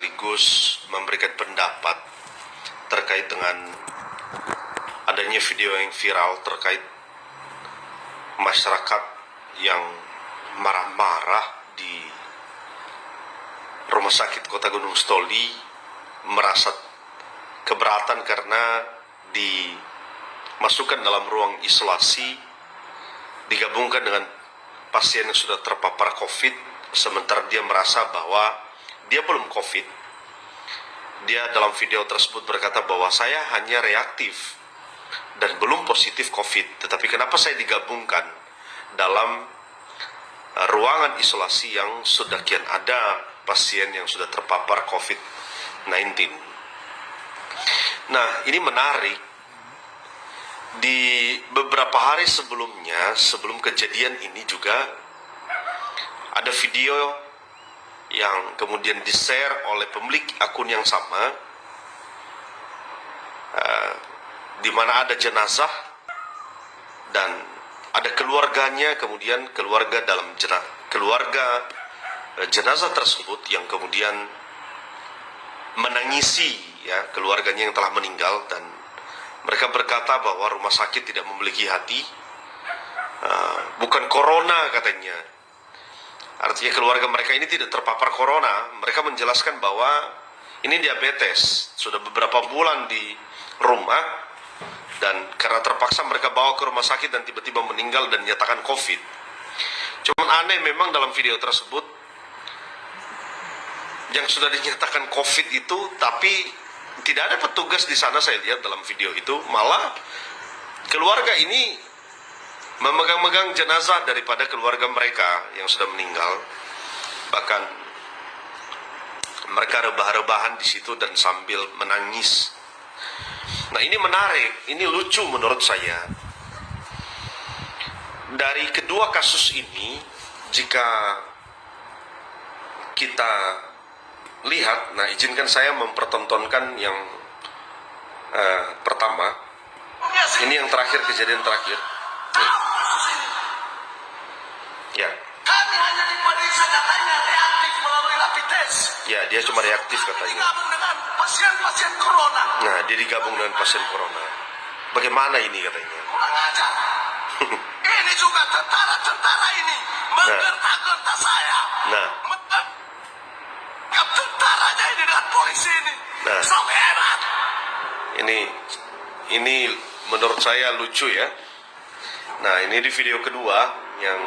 sekaligus memberikan pendapat terkait dengan adanya video yang viral terkait masyarakat yang marah-marah di Rumah Sakit Kota Gunung Stoli, merasa keberatan karena dimasukkan dalam ruang isolasi, digabungkan dengan pasien yang sudah terpapar COVID, sementara dia merasa bahwa dia belum COVID. Dia dalam video tersebut berkata bahwa saya hanya reaktif dan belum positif COVID, tetapi kenapa saya digabungkan dalam ruangan isolasi yang sudah kian ada pasien yang sudah terpapar COVID-19. Nah, ini menarik. Di beberapa hari sebelumnya, sebelum kejadian ini juga ada video yang kemudian di-share oleh pemilik akun yang sama, di mana ada jenazah dan ada keluarganya, kemudian keluarga jenazah tersebut yang kemudian menangisi ya keluarganya yang telah meninggal, dan mereka berkata bahwa rumah sakit tidak memiliki hati, bukan corona katanya. Artinya keluarga mereka ini tidak terpapar corona. Mereka menjelaskan bahwa ini diabetes, sudah beberapa bulan di rumah, dan karena terpaksa mereka bawa ke rumah sakit dan tiba-tiba meninggal dan dinyatakan COVID. Cuman aneh memang dalam video tersebut, yang sudah dinyatakan COVID itu, tapi tidak ada petugas di sana. Saya lihat dalam video itu, malah keluarga ini memegang-megang jenazah daripada keluarga mereka yang sudah meninggal. Bahkan mereka rebah-rebahan di situ dan sambil menangis. Nah, ini menarik, ini lucu menurut saya. Dari kedua kasus ini, jika kita lihat, nah izinkan saya mempertontonkan yang pertama. Ini yang terakhir, kejadian terakhir. Ya. Kami hanya diperiksa katanya reaktif melalui rapid test. Ya, dia cuma reaktif katanya. Digabung dengan pasien-pasien corona. Nah, dia digabung dengan pasien corona. Bagaimana ini katanya? Kurang ajar. Ini juga tentara ini menggerta-gerta saya. Nah. Tentaranya ini dengan polisi ini. Nah. Sampai hebat. Ini menurut saya lucu ya. Nah, ini di video kedua yang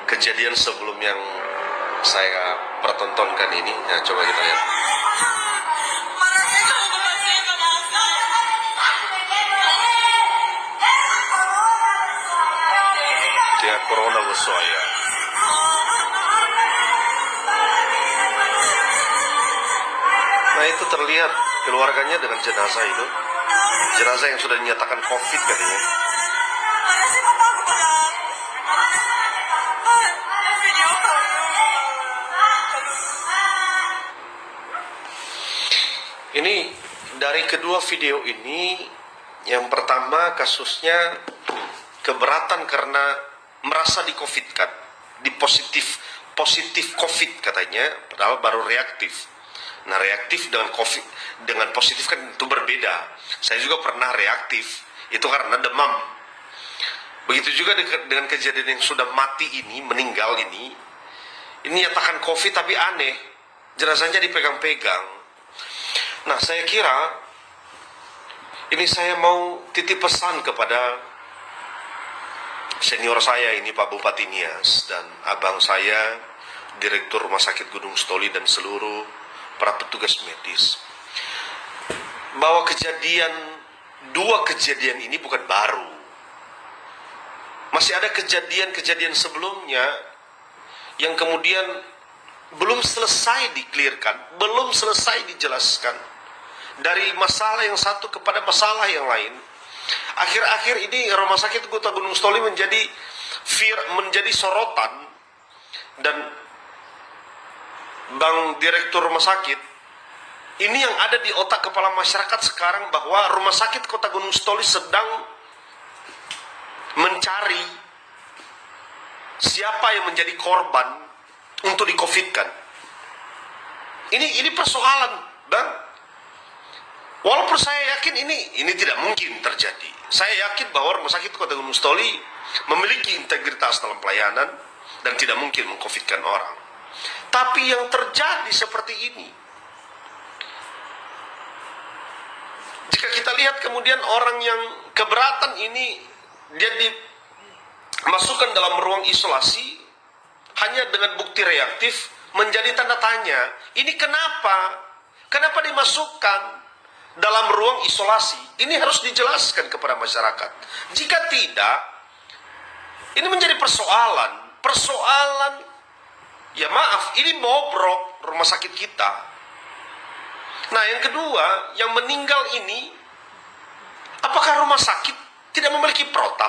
kejadian sebelum yang saya pertontonkan ini. Nah, coba kita lihat. Dia corona bersuaya. Nah, itu terlihat keluarganya dengan jenazah itu. Jenazah yang sudah dinyatakan COVID katanya. Ini dari kedua video ini, yang pertama kasusnya keberatan karena merasa di-COVID-kan, positif COVID katanya, padahal baru reaktif. Nah, reaktif dengan COVID, dengan positif kan itu berbeda. Saya juga pernah reaktif, itu karena demam. Begitu juga dengan kejadian yang sudah mati ini, meninggal ini nyatakan COVID tapi aneh, jenazahnya dipegang-pegang. Nah, saya kira ini saya mau titip pesan kepada senior saya ini, Pak Bupati Nias, dan abang saya, Direktur Rumah Sakit Gunung Stoli, dan seluruh para petugas medis, bahwa dua kejadian ini bukan baru. Masih ada kejadian-kejadian sebelumnya yang kemudian belum selesai di-clearkan, belum selesai dijelaskan. Dari masalah yang satu kepada masalah yang lain. Akhir-akhir ini Rumah Sakit Kota Gunung Stoli menjadi sorotan, dan Bang Direktur Rumah Sakit, ini yang ada di otak kepala masyarakat sekarang, bahwa Rumah Sakit Kota Gunung Stoli sedang mencari siapa yang menjadi korban untuk di-COVID-kan. Ini persoalan, Bang. Walaupun saya yakin ini tidak mungkin terjadi. Saya yakin bahwa Rumah Sakit Kota Gunung Stoli memiliki integritas dalam pelayanan dan tidak mungkin meng-COVID-kan orang. Tapi yang terjadi seperti ini, jika kita lihat kemudian orang yang keberatan ini, dia dimasukkan dalam ruang isolasi hanya dengan bukti reaktif, menjadi tanda tanya. Ini kenapa? Kenapa dimasukkan dalam ruang isolasi? Ini harus dijelaskan kepada masyarakat. Jika tidak, ini menjadi persoalan. Ya maaf, ini bobrok rumah sakit kita. Nah, yang kedua, yang meninggal ini, apakah rumah sakit tidak memiliki protap?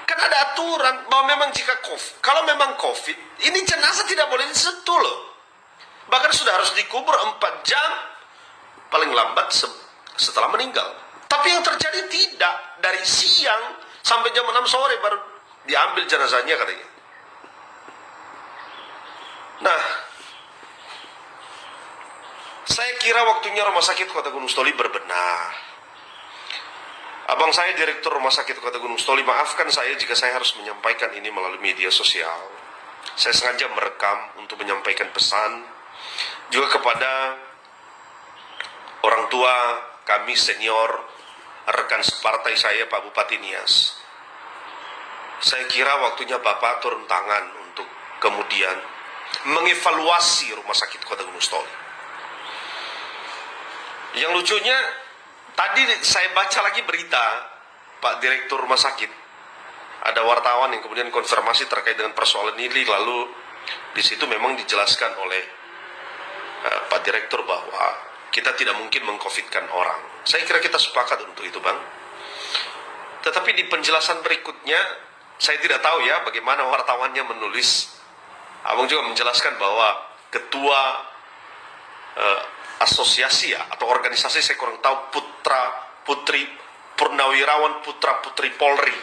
Kan ada aturan bahwa memang jika kalau memang COVID, ini jenazah tidak boleh disentuh loh. Bahkan sudah harus dikubur 4 jam, paling lambat setelah meninggal. Tapi yang terjadi tidak. Dari siang sampai jam 6 sore baru diambil jenazahnya katanya. Nah, saya kira waktunya Rumah Sakit Kota Gunung Stoli berbenah. Abang saya Direktur Rumah Sakit Kota Gunung Stoli, maafkan saya jika saya harus menyampaikan ini melalui media sosial. Saya sengaja merekam untuk menyampaikan pesan juga kepada orang tua kami senior, rekan separtai saya Pak Bupati Nias. Saya kira waktunya Bapak turun tangan untuk kemudian mengevaluasi Rumah Sakit Kota Gunung Stoli. Yang lucunya, tadi saya baca lagi berita Pak Direktur Rumah Sakit. Ada wartawan yang kemudian konfirmasi terkait dengan persoalan ini, lalu di situ memang dijelaskan oleh Pak Direktur bahwa kita tidak mungkin meng-COVID-kan orang. Saya kira kita sepakat untuk itu, Bang. Tetapi di penjelasan berikutnya, saya tidak tahu ya bagaimana wartawannya menulis. Abang juga menjelaskan bahwa ketua asosiasi ya, atau organisasi, saya kurang tahu, putri purnawirawan putra-putri Polri.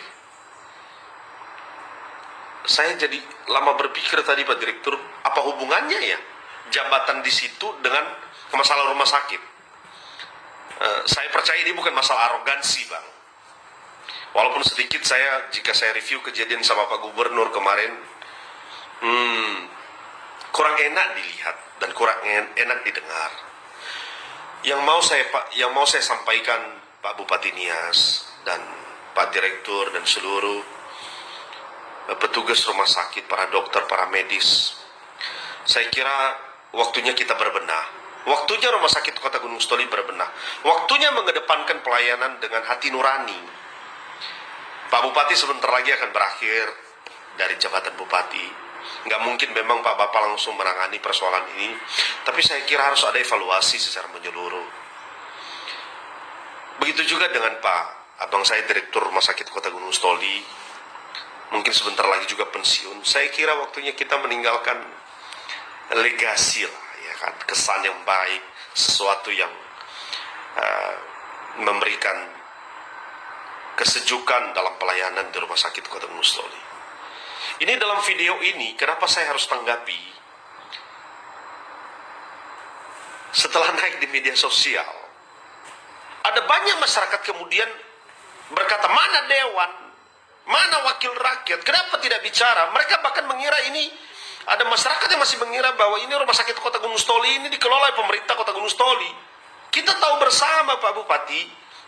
Saya jadi lama berpikir tadi Pak Direktur, apa hubungannya ya jabatan di situ dengan masalah rumah sakit? Saya percaya ini bukan masalah arogansi, Bang. Walaupun sedikit jika saya review kejadian sama Pak Gubernur kemarin, kurang enak dilihat dan kurang enak didengar. Yang mau saya sampaikan Pak Bupati Nias dan Pak Direktur dan seluruh petugas rumah sakit, para dokter, para medis, saya kira waktunya kita berbenah. Waktunya Rumah Sakit Kota Gunung Stoli berbenah. Waktunya mengedepankan pelayanan dengan hati nurani. Pak Bupati sebentar lagi akan berakhir dari jabatan Bupati. Nggak mungkin memang Pak Bapak langsung menangani persoalan ini, tapi saya kira harus ada evaluasi secara menyeluruh. Begitu juga dengan Pak Abang saya Direktur Rumah Sakit Kota Gunung Stoli, mungkin sebentar lagi juga pensiun. Saya kira waktunya kita meninggalkan legasi lah, ya kan, kesan yang baik, sesuatu yang memberikan kesejukan dalam pelayanan di Rumah Sakit Kota Gunung Stoli. Ini dalam video ini, kenapa saya harus tanggapi? Setelah naik di media sosial, ada banyak masyarakat kemudian berkata, mana dewan, mana wakil rakyat, kenapa tidak bicara? Mereka bahkan mengira ini, ada masyarakat yang masih mengira bahwa ini Rumah Sakit Kota Gunung Stoli ini dikelola oleh pemerintah Kota Gunung Stoli. Kita tahu bersama Pak Bupati,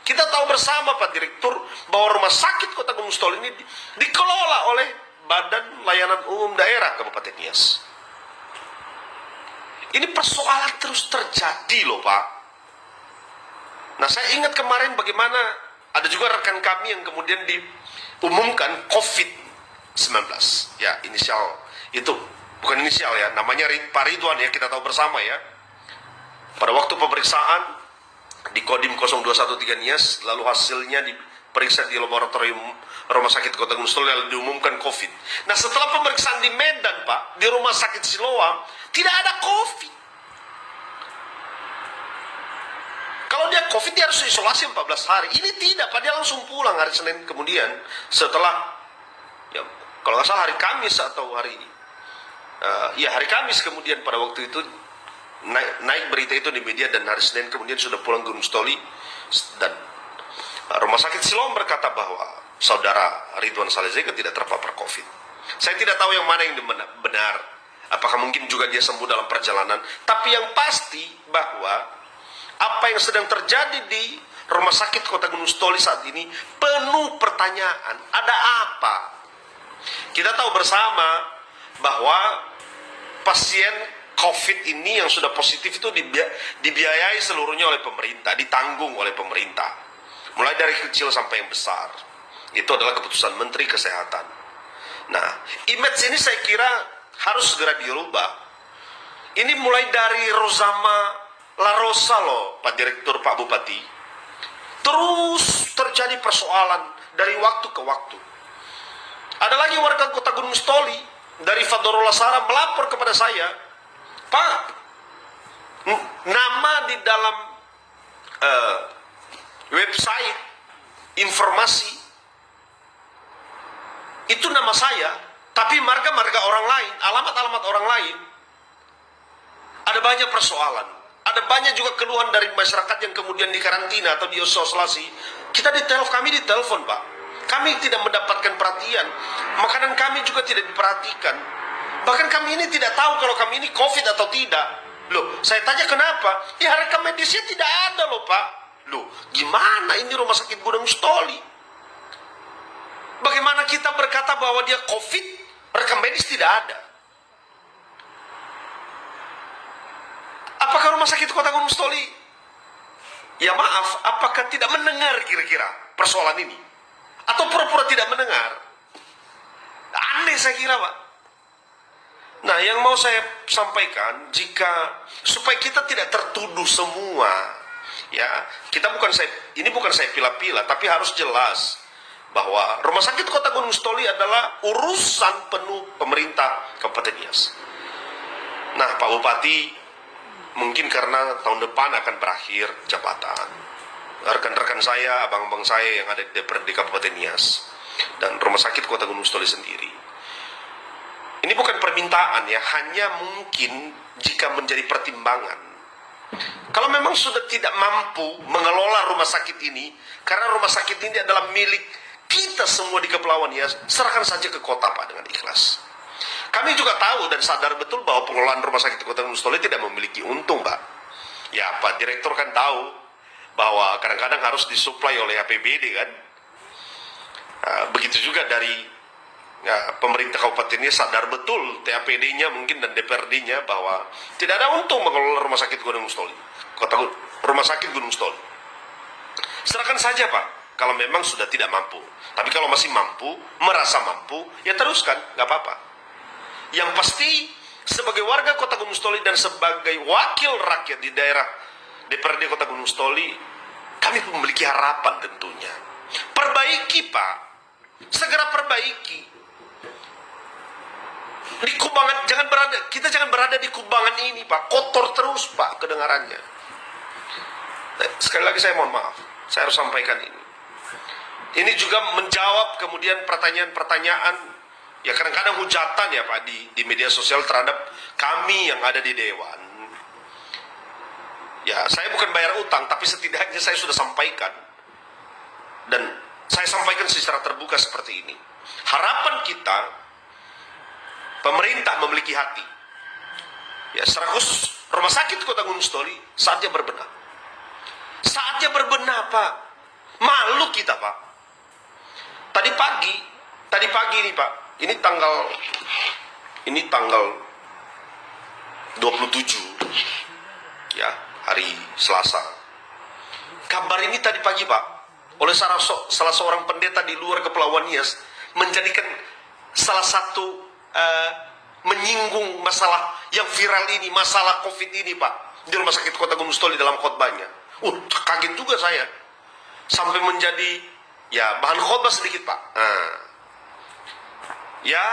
kita tahu bersama Pak Direktur, bahwa Rumah Sakit Kota Gunung Stoli ini dikelola oleh Badan Layanan Umum Daerah Kabupaten Nias. Ini persoalan terus terjadi loh, Pak. Nah, saya ingat kemarin bagaimana ada juga rekan kami yang kemudian diumumkan COVID-19. Ya, inisial itu, bukan inisial ya, namanya Pak Ridwan ya, kita tahu bersama ya. Pada waktu pemeriksaan di Kodim 0213 Nias, lalu hasilnya diperiksa di laboratorium Rumah Sakit Kota Gunung Stoli, lalu diumumkan COVID. Nah, setelah pemeriksaan di Medan, Pak, di Rumah Sakit Siloam, tidak ada COVID. Kalau dia COVID, dia harus isolasi 14 hari. Ini tidak, Pak, dia langsung pulang hari Senin kemudian, setelah, ya, kalau nggak salah hari Kamis atau hari Kamis kemudian pada waktu itu naik berita itu di media dan hari Senin kemudian sudah pulang Gunung Stoli, dan Rumah Sakit Siloam berkata bahwa saudara Ridwan Saleh Zeka tidak terpapar COVID. Saya tidak tahu yang mana yang benar. Apakah mungkin juga dia sembuh dalam perjalanan? Tapi yang pasti bahwa apa yang sedang terjadi di Rumah Sakit Kota Gunung Stoli saat ini penuh pertanyaan. Ada apa? Kita tahu bersama bahwa pasien COVID ini yang sudah positif itu dibiayai seluruhnya oleh pemerintah, ditanggung oleh pemerintah. Mulai dari kecil sampai yang besar. Itu adalah keputusan Menteri Kesehatan. Nah, image ini saya kira harus segera dirubah. Ini mulai dari Rozama La Rosa loh, Pak Direktur, Pak Bupati. Terus terjadi persoalan dari waktu ke waktu. Ada lagi warga Kota Gunung Stoli dari Fadorullah Sara melapor kepada saya, Pak, nama di dalam website informasi itu nama saya, tapi marga-marga orang lain, alamat-alamat orang lain. Ada banyak persoalan. Ada banyak juga keluhan dari masyarakat yang kemudian dikarantina atau diisolasi. Kami ditelepon, Pak. Kami tidak mendapatkan perhatian. Makanan kami juga tidak diperhatikan. Bahkan kami ini tidak tahu kalau kami ini COVID atau tidak. Loh, saya tanya kenapa? Ya rekam medisnya tidak ada loh, Pak. Loh, gimana ini Rumah Sakit Gunung Stoli? Bagaimana kita berkata bahwa dia COVID, rekam medis tidak ada? Apakah Rumah Sakit Kota Gunung Stoli, ya maaf, apakah tidak mendengar kira-kira persoalan ini? Atau pura-pura tidak mendengar? Aneh saya kira, Pak. Nah, yang mau saya sampaikan, supaya kita tidak tertuduh semua, ya, ini bukan saya pila-pila, tapi harus jelas bahwa Rumah Sakit Kota Gunung Stoli adalah urusan penuh pemerintah Kabupaten Nias. Nah, Pak Bupati, mungkin karena tahun depan akan berakhir jabatan, rekan-rekan saya, abang-abang saya yang ada di DPRD Kabupaten Nias dan Rumah Sakit Kota Gunung Stoli sendiri, ini bukan permintaan ya, hanya mungkin jika menjadi pertimbangan. Kalau memang sudah tidak mampu mengelola rumah sakit ini, karena rumah sakit ini adalah milik kita semua di Kepulauan Nias, serahkan saja ke kota, Pak, dengan ikhlas. Kami juga tahu dan sadar betul bahwa pengelolaan Rumah Sakit Kota Gunung Stoli tidak memiliki untung, Pak. Ya, Pak Direktur kan tahu bahwa kadang-kadang harus disuplai oleh APBD kan. Begitu juga dari pemerintah Kabupaten Nias sadar betul TAPD-nya mungkin dan DPRD-nya bahwa tidak ada untung mengelola Rumah Sakit Gunung Stoli, Rumah Sakit Gunung Stoli. Serahkan saja, Pak, kalau memang sudah tidak mampu. Tapi kalau masih mampu, merasa mampu, ya teruskan, nggak apa-apa. Yang pasti, sebagai warga Kota Gunung Stoli dan sebagai wakil rakyat di daerah DPRD Kota Gunung Stoli, kami memiliki harapan tentunya. Perbaiki, Pak. Segera perbaiki. Di kubangan, kita jangan berada di kubangan ini, Pak. Kotor terus, Pak, kedengarannya. Sekali lagi saya mohon maaf. Saya harus sampaikan ini. Ini juga menjawab kemudian pertanyaan-pertanyaan, ya kadang-kadang hujatan ya Pak di media sosial terhadap kami yang ada di Dewan. Ya, saya bukan bayar utang, tapi setidaknya saya sudah sampaikan. Dan saya sampaikan secara terbuka seperti ini. Harapan kita, pemerintah memiliki hati. Ya, serakus Rumah Sakit Kota Gunung Stoli saatnya berbenah. Saatnya berbenah, Pak. Malu kita, Pak. Tadi pagi nih, Pak. Ini tanggal 27. Ya, hari Selasa. Kabar ini tadi pagi, Pak, oleh salah seorang pendeta di luar Kepulauan Nias menjadikan salah satu menyinggung masalah yang viral ini, masalah COVID ini, Pak, di Rumah Sakit Kota Gunung Stoli dalam khotbahnya. Kaget juga saya. Sampai menjadi ya bahan khotbah sedikit, Pak. Ya,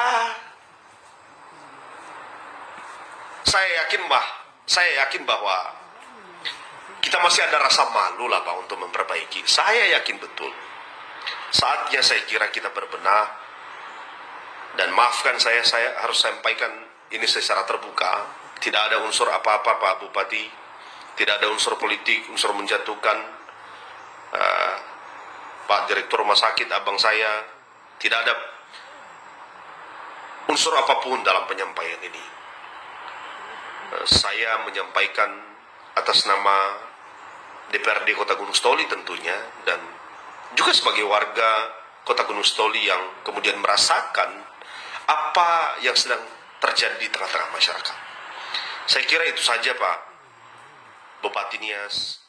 saya yakin bahwa kita masih ada rasa malu lah, Pak, untuk memperbaiki. Saya yakin betul. Saatnya saya kira kita berbenah. Dan maafkan saya harus sampaikan ini secara terbuka. Tidak ada unsur apa-apa Pak Bupati, tidak ada unsur politik, unsur menjatuhkan Pak Direktur Rumah Sakit, abang saya. Tidak ada unsur apapun dalam penyampaian ini. Saya menyampaikan atas nama DPRD Kota Gunung Stoli tentunya, dan juga sebagai warga Kota Gunung Stoli yang kemudian merasakan apa yang sedang terjadi di tengah-tengah masyarakat. Saya kira itu saja Pak Bupati Nias.